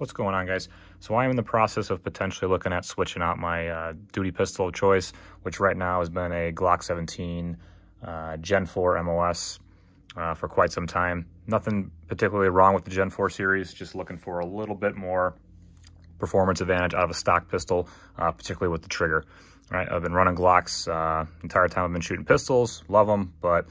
What's going on, guys? So I am in the process of potentially looking at switching out my duty pistol of choice, which right now has been a Glock 17 Gen 4 MOS for quite some time. Nothing particularly wrong with the Gen 4 series, just looking for a little bit more performance advantage out of a stock pistol, particularly with the trigger. Right, I've been running Glocks entire time I've been shooting pistols, love them, but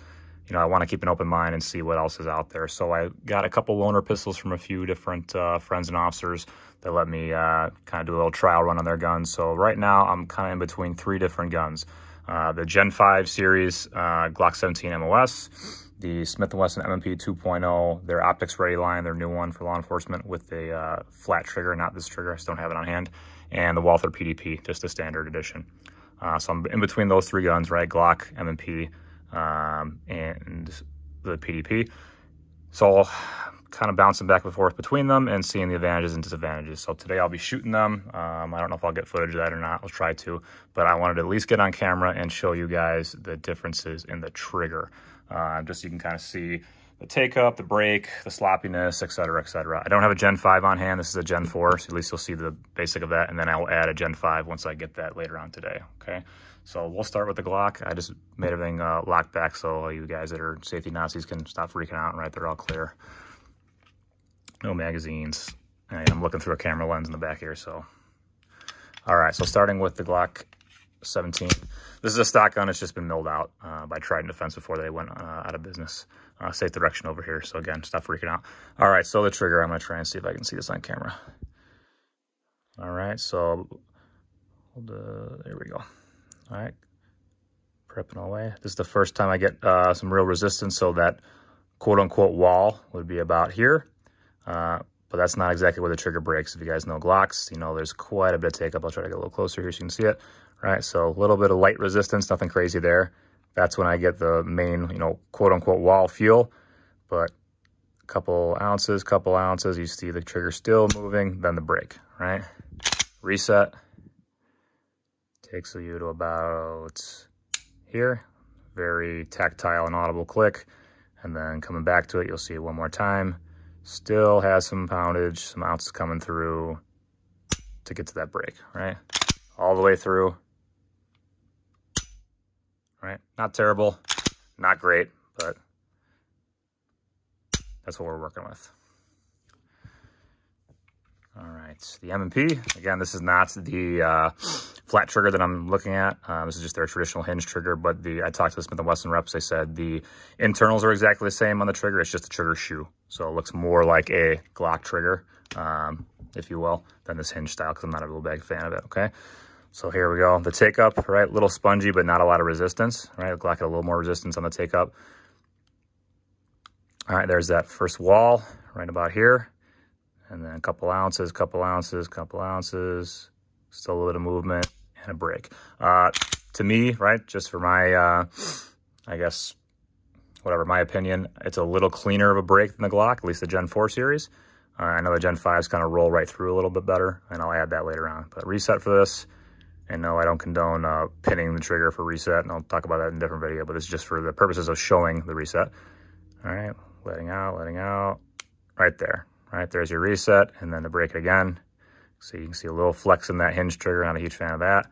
you know, I want to keep an open mind and see what else is out there. So I got a couple loaner pistols from a few different friends and officers that let me kind of do a little trial run on their guns. So right now I'm kind of in between three different guns. The Gen 5 series Glock 17 MOS, the Smith & Wesson M&P 2.0, their optics ready line, their new one for law enforcement with a flat trigger, not this trigger, I just don't have it on hand, and the Walther PDP, just the standard edition. So I'm in between those three guns, right? Glock, M&P, and the PDP. So kind of bouncing back and forth between them and seeing the advantages and disadvantages. So today I'll be shooting them. I don't know if I'll get footage of that or not. I'll try to, but I wanted to at least get on camera and show you guys the differences in the trigger. Just so you can kind of see the take up, the break, the sloppiness, etc., etc. I don't have a Gen 5 on hand. This is a Gen 4, so at least you'll see the basic of that, and then I'll add a Gen 5 once I get that later on today, okay? So we'll start with the Glock. I just made everything locked back so you guys that are safety Nazis can stop freaking out, right? They're all clear. No magazines. And I'm looking through a camera lens in the back here, so. All right, so starting with the Glock 17. This is a stock gun. It's just been milled out by Trident Defense before they went out of business. Safe direction over here. So again, stop freaking out. All right, so the trigger, I'm gonna try and see if I can see this on camera. All right, so there we go. All right, prepping away. This is the first time I get some real resistance, so that quote-unquote wall would be about here. But that's not exactly where the trigger breaks. If you guys know Glocks, you know there's quite a bit of take up. I'll try to get a little closer here so you can see it. All right, so a little bit of light resistance, nothing crazy there. That's when I get the main, you know, quote-unquote wall feel. But a couple ounces, you see the trigger still moving, then the break, right? Reset. Takes you to about here. Very tactile and audible click. And then coming back to it, you'll see it one more time. Still has some poundage, some ounces coming through to get to that break, right? All the way through. Right? Not terrible, not great, but that's what we're working with. All right, the M&P, again, this is not the flat trigger that I'm looking at. This is just their traditional hinge trigger, but I talked to the Smith & Wesson reps, they said the internals are exactly the same on the trigger, it's just a trigger shoe. So it looks more like a Glock trigger, if you will, than this hinge style, because I'm not a real big fan of it, okay? So here we go, the take up, right? A little spongy, but not a lot of resistance, right? Glock had a little more resistance on the take up. All right, there's that first wall right about here. And then a couple ounces, still a little bit of movement and a break. To me, right, just for my, I guess, whatever, my opinion, it's a little cleaner of a break than the Glock, at least the Gen 4 series. I know the Gen 5s kind of roll right through a little bit better, and I'll add that later on. But reset for this. And no, I don't condone pinning the trigger for reset, and I'll talk about that in a different video, but it's just for the purposes of showing the reset. All right, letting out, right there. Right, there's your reset, and then to break it again. So you can see a little flex in that hinge trigger, not a huge fan of that.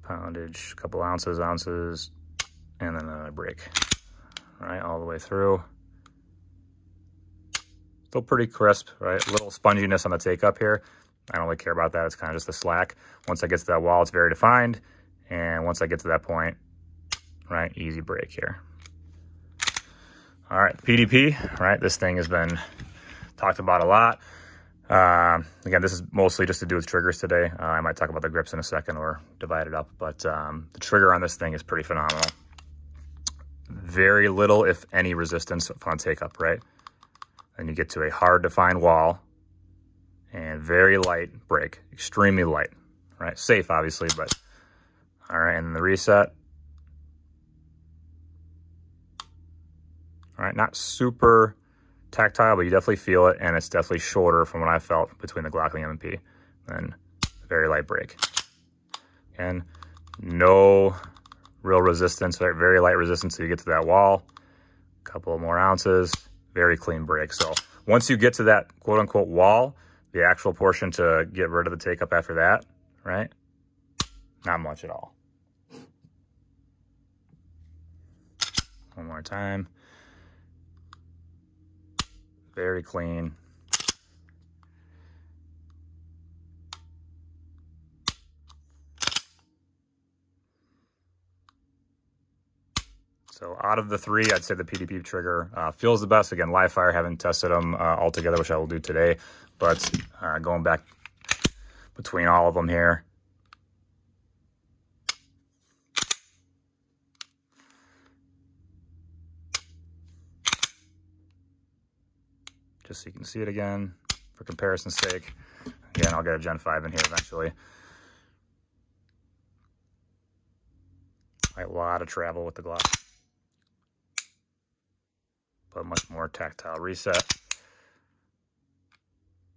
Poundage, a couple ounces, and then a break. All right, all the way through. Still pretty crisp, right? A little sponginess on the take up here. I don't really care about that. It's kind of just the slack. Once I get to that wall, it's very defined. And once I get to that point, right, easy break here. All right, PDP, right? This thing has been talked about a lot. Again, this is mostly just to do with triggers today. I might talk about the grips in a second or divide it up, but the trigger on this thing is pretty phenomenal. Very little, if any, resistance upon take up, right? And you get to a hard defined wall and very light break, extremely light, right? Safe, obviously, but all right, and then the reset. All right, not super tactile, but you definitely feel it, and it's definitely shorter from what I felt between the Glock and the M&P. Then very light break. And no real resistance, very light resistance till you get to that wall. A couple more ounces, very clean break. So once you get to that quote unquote wall, The actual portion to get rid of the take up after that, right? Not much at all. One more time. Very clean. So out of the three, I'd say the PDP trigger feels the best. Again, live fire, haven't tested them all together, which I will do today. But going back between all of them here, just so you can see it again for comparison's sake. Again, I'll get a Gen 5 in here eventually. A lot of travel with the Glock, but much more tactile reset.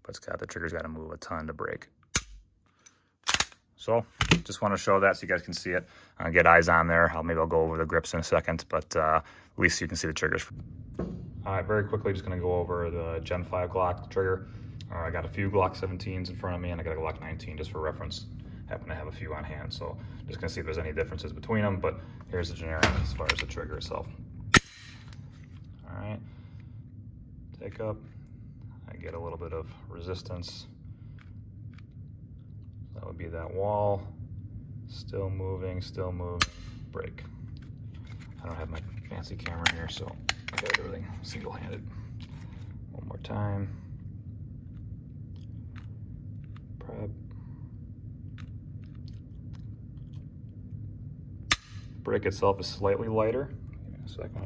But the trigger's got to move a ton to break. So just want to show that so you guys can see it. Get eyes on there. Maybe I'll go over the grips in a second, but at least you can see the triggers. All right, very quickly, just going to go over the Gen 5 Glock trigger. I got a few Glock 17s in front of me, and I got a Glock 19 just for reference. Happen to have a few on hand, so just going to see if there's any differences between them, but here's the generic as far as the trigger itself. All right, take up. I get a little bit of resistance. That would be that wall. Still moving, break. I don't have my fancy camera here, so I got everything single-handed. One more time. Prep. Break itself is slightly lighter. Give me a second. All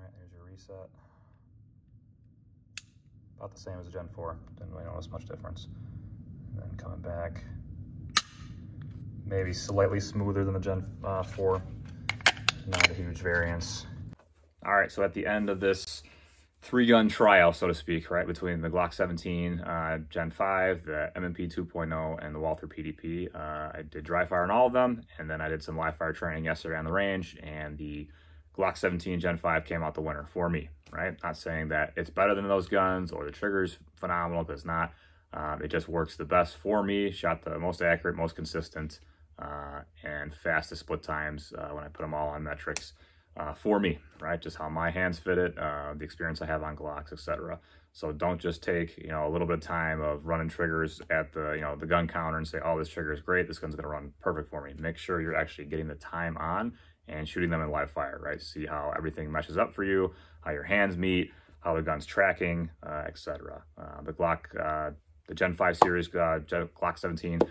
right, there's your reset. About the same as the Gen 4. Didn't really notice much difference. And then coming back, maybe slightly smoother than the Gen 4. Not a huge variance. All right, so at the end of this three-gun trial, so to speak, right, between the Glock 17, Gen 5, the M&P 2.0, and the Walther PDP, I did dry fire on all of them, and then I did some live fire training yesterday on the range, and the Glock 17 Gen 5 came out the winner for me, right? Not saying that it's better than those guns or the trigger's phenomenal, because it's not. It just works the best for me, shot the most accurate, most consistent, and fastest split times when I put them all on metrics. For me, right? Just how my hands fit it, the experience I have on Glocks, etc. So don't just take, a little bit of time of running triggers at the, the gun counter and say, oh, this trigger is great. This gun's going to run perfect for me. Make sure you're actually getting the time on and shooting them in live fire, right? See how everything meshes up for you, how your hands meet, how the gun's tracking, etc. The Glock, the Gen 5 series, Glock 17,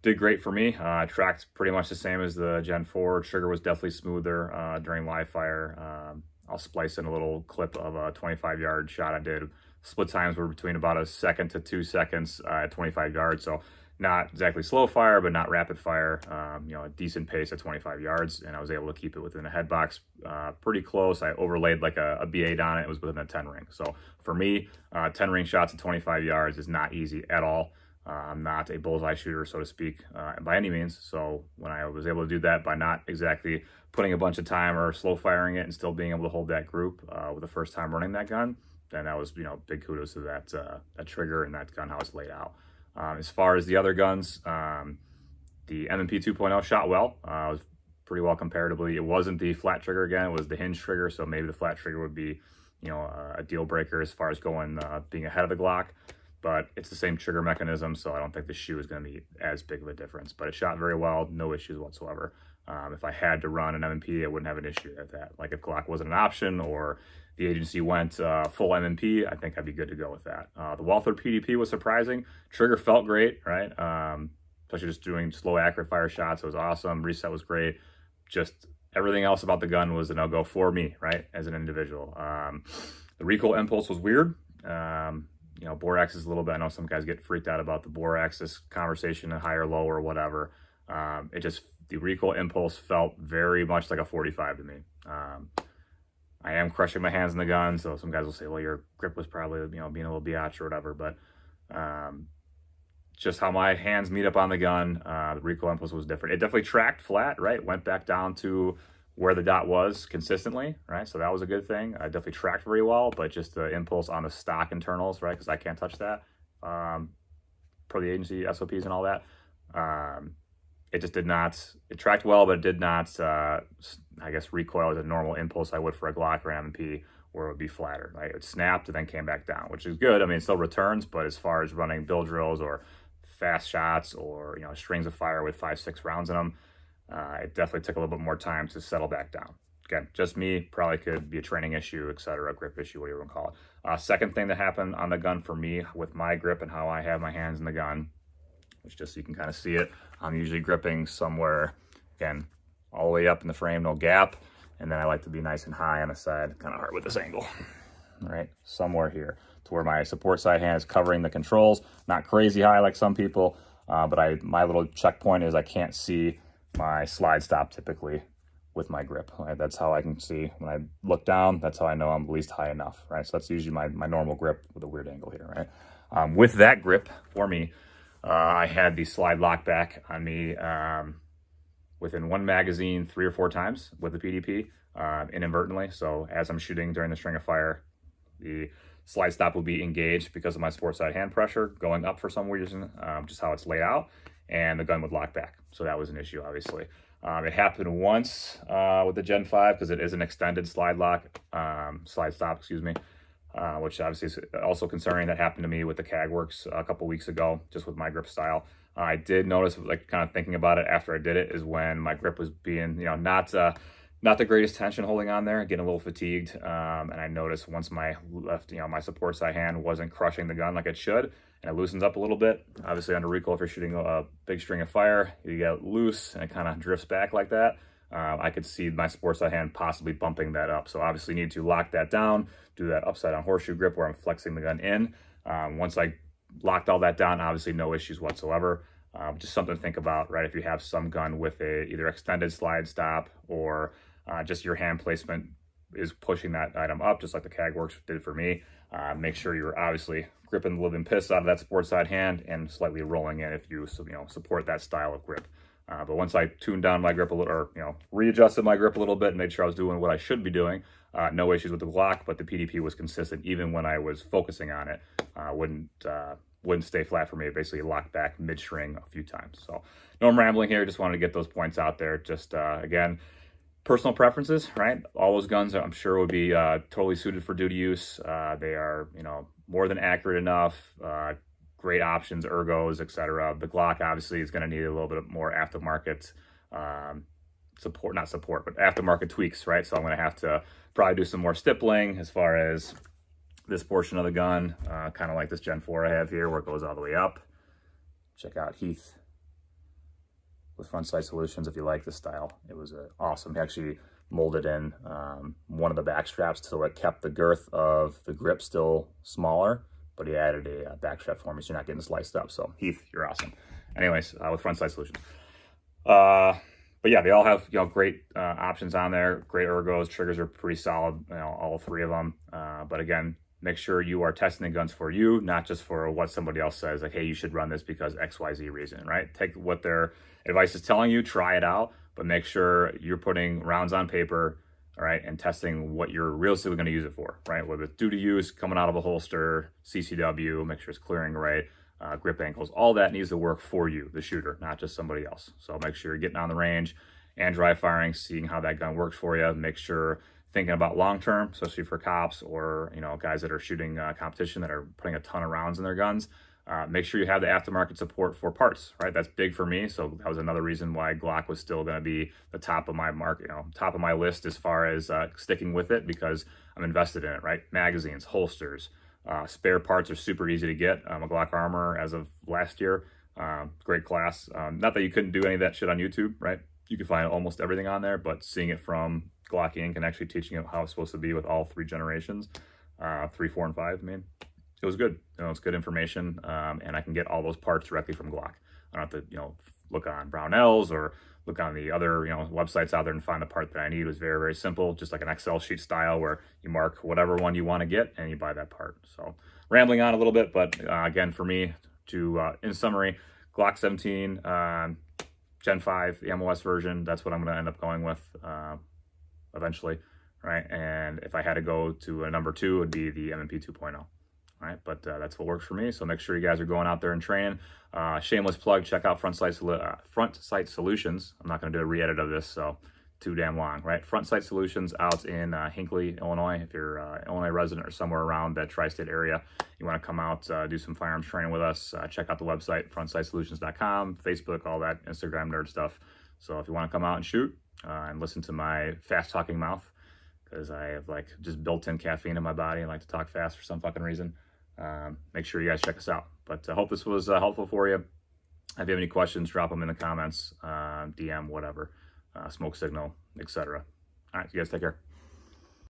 did great for me. Tracked pretty much the same as the Gen 4. Trigger was definitely smoother during live fire. I'll splice in a little clip of a 25-yard shot I did. Split times were between about a second to 2 seconds at 25 yards. So not exactly slow fire, but not rapid fire. A decent pace at 25 yards, and I was able to keep it within a head box pretty close. I overlaid like a B8 on it. It was within a 10 ring. So for me, 10 ring shots at 25 yards is not easy at all. I'm not a bullseye shooter, so to speak, by any means. So when I was able to do that by not exactly putting a bunch of time or slow firing it and still being able to hold that group with the first time running that gun, then that was, big kudos to that trigger and that gun, how it's laid out. As far as the other guns, the M&P 2.0 shot well. It was pretty well comparatively. It wasn't the flat trigger again. It was the hinge trigger, so maybe the flat trigger would be, a deal breaker as far as going being ahead of the Glock. But it's the same trigger mechanism, so I don't think the shoe is going to be as big of a difference. But it shot very well, no issues whatsoever. If I had to run an M&P, I wouldn't have an issue at that. Like if Glock wasn't an option or the agency went full M&P, I think I'd be good to go with that. The Walther PDP was surprising. Trigger felt great, right? Especially just doing slow, accurate fire shots. It was awesome. Reset was great. Just everything else about the gun was a no-go for me, right, as an individual. The recoil impulse was weird. Bore axis a little bit. I know some guys get freaked out about the bore axis conversation, high or low or whatever. The recoil impulse felt very much like a 45 to me. I am crushing my hands in the gun, so some guys will say, well, your grip was probably, being a little biatch or whatever, but just how my hands meet up on the gun, the recoil impulse was different. It definitely tracked flat, right? Went back down to where the dot was consistently, right? So that was a good thing. I definitely tracked very well, but just the impulse on the stock internals, right? Because I can't touch that per the agency SOPs and all that. It just did not, it tracked well, but it did not, I guess, recoil as a normal impulse I would for a Glock or an M&P, where it would be flatter, right? It snapped and then came back down, which is good. I mean, it still returns, but as far as running bill drills or fast shots or, you know, strings of fire with 5-6 rounds in them, it definitely took a little bit more time to settle back down. Again, just me, probably could be a training issue, etc., grip issue, whatever you want to call it. Second thing that happened on the gun for me with my grip and how I have my hands in the gun, which just so you can kind of see it, I'm usually gripping somewhere, again, all the way up in the frame, no gap. And then I like to be nice and high on the side, kind of hard with this angle, all right? Somewhere here to where my support side hand is covering the controls. Not crazy high like some people, but my little checkpoint is I can't see my slide stop typically with my grip, right? That's how I can see. When I look down, that's how I know I'm at least high enough, right? So that's usually my normal grip with a weird angle here, right? With that grip, for me, I had the slide lock back on me within one magazine 3 or 4 times with the PDP inadvertently. So as I'm shooting during the string of fire, the slide stop will be engaged because of my sport side hand pressure going up for some reason, just how it's laid out, and the gun would lock back. So that was an issue, obviously. It happened once with the Gen 5 because it is an extended slide stop, excuse me, which obviously is also concerning. That happened to me with the CAG Works a couple weeks ago, just with my grip style. I did notice, like, kind of thinking about it after I did it, is when my grip was being, you know, not the greatest tension holding on there, getting a little fatigued. And I noticed once my left, you know, my support side hand wasn't crushing the gun like it should, and it loosens up a little bit. Obviously under recoil, if you're shooting a big string of fire, you get loose and it kind of drifts back like that. I could see my support side hand possibly bumping that up. So obviously need to lock that down, do that upside down horseshoe grip where I'm flexing the gun in. Once I locked all that down, obviously no issues whatsoever. Just something to think about, right? If you have some gun with a either extended slide stop or just your hand placement is pushing that item up, just like the CAG Works did for me, make sure you're obviously gripping the living piss out of that support side hand and slightly rolling in if you support that style of grip. But once I tuned down my grip a little, or readjusted my grip a little bit and made sure I was doing what I should be doing, no issues with the Glock, but the PDP was consistent even when I was focusing on it. Wouldn't stay flat for me. It basically locked back mid-string a few times. So no, I'm rambling here. Just wanted to get those points out there. Just, again, personal preferences, right? All those guns I'm sure would be totally suited for duty use. They are, more than accurate enough, great options, ergos, etc. The Glock obviously is going to need a little bit more aftermarket aftermarket tweaks, right? So I'm going to have to probably do some more stippling as far as this portion of the gun, kind of like this Gen 4 I have here where it goes all the way up. Check out Heath with Front Sight Solutions if you like this style. It was awesome. He actually molded in one of the back straps so it kept the girth of the grip still smaller, but he added a back strap for me so you're not getting sliced up. So Heath, you're awesome. Anyways, with Front Sight Solutions. But yeah, they all have great options on there. Great ergos. Triggers are pretty solid, all 3 of them. But again, make sure you are testing the guns for you, not just for what somebody else says, like, hey, you should run this because XYZ reason, right? Take what their advice is telling you, try it out, but make sure you're putting rounds on paper, all right, and testing what you're realistically going to use it for, right? Whether it's duty use, coming out of a holster, CCW, make sure it's clearing right, grip ankles, all that needs to work for you, the shooter, not just somebody else. So make sure you're getting on the range and dry firing, seeing how that gun works for you. Make sure thinking about long-term, especially for cops or, guys that are shooting competition that are putting a ton of rounds in their guns. Make sure you have the aftermarket support for parts, right? That's big for me. So that was another reason why Glock was still going to be the top of my top of my list as far as sticking with it, because I'm invested in it, right? Magazines, holsters, spare parts are super easy to get. A Glock Armor as of last year, great class. Not that you couldn't do any of that shit on YouTube, right? You can find almost everything on there, but seeing it from Glock Inc. and actually teaching it how it's supposed to be with all 3 generations, 3, 4, and 5, it was good. It's good information, and I can get all those parts directly from Glock. I don't have to, look on Brownells or look on the other, websites out there and find the part that I need. It was very, very simple, just like an Excel sheet style where you mark whatever one you want to get and you buy that part. So rambling on a little bit, but again, for me, in summary, Glock 17, Gen 5, the MOS version, that's what I'm going to end up going with. eventually, right? And if I had to go to a number 2, it would be the M&P 2.0. All right, but that's what works for me. So make sure you guys are going out there and training. Shameless plug, check out Front Sight Solutions. I'm not going to do a re-edit of this, so too damn long, right? Front Sight Solutions out in Hinckley, Illinois. If you're an Illinois resident or somewhere around that tri-state area, you want to come out, do some firearms training with us, check out the website, frontsightsolutions.com, Facebook, all that Instagram nerd stuff. So if you want to come out and shoot and listen to my fast-talking mouth, because I have like just built-in caffeine in my body and like to talk fast for some fucking reason, make sure you guys check us out. But I hope this was helpful for you. If you have any questions, drop them in the comments, DM, whatever, smoke signal, etc. All right, you guys take care.